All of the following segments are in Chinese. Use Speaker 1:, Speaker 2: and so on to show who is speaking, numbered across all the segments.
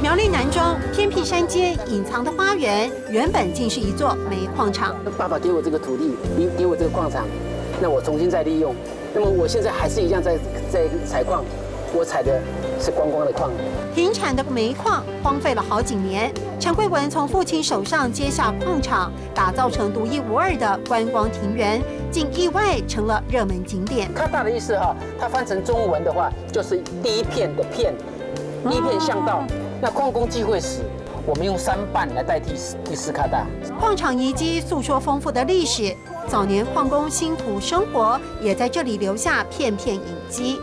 Speaker 1: 苗栗南中偏僻山间隐藏的花园，原本竟是一座煤矿厂。
Speaker 2: 爸爸给我这个土地，给我这个矿场，那我重新再利用。那么我现在还是一样在采矿，我采的是观光的矿。
Speaker 1: 停产的煤矿荒废了好几年，陈桂文从父亲手上接下矿场，打造成独一无二的观光庭园，竟意外成了热门景点。
Speaker 2: 咔大的意思哈，它翻成中文的话就是第一片的片，第一片巷道。那矿工忌讳死，我们用3瓣来代替第4咔大。
Speaker 1: 矿场遗迹诉说丰富的历史，早年矿工辛苦生活，也在这里留下片片影迹。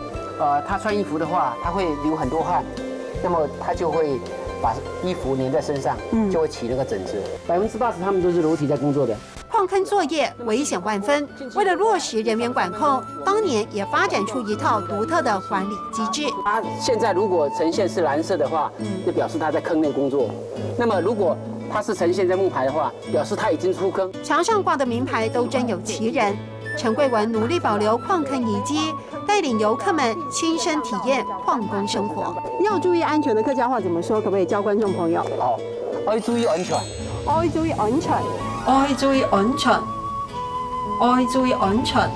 Speaker 2: 他穿衣服的话，他会流很多汗，那么他就会把衣服粘在身上，就会起那个疹子。80%他们都是裸体在工作的。
Speaker 1: 矿坑作业危险万分，为了落实人员管控，当年也发展出一套独特的管理机制。
Speaker 2: 它现在如果呈现是蓝色的话，就表示他在坑内工作；那么如果它是呈现在木牌的话，表示他已经出坑。
Speaker 1: 墙上挂的名牌都真有其人。陈桂文努力保留矿坑遗迹，带领游客们亲身体验矿工生活。
Speaker 3: 要注意安全的客家话怎么说？可不可以教观众朋友？
Speaker 2: 好，要注意安全。
Speaker 3: 爱注意安全。
Speaker 1: 愛注意安全，愛注意安全。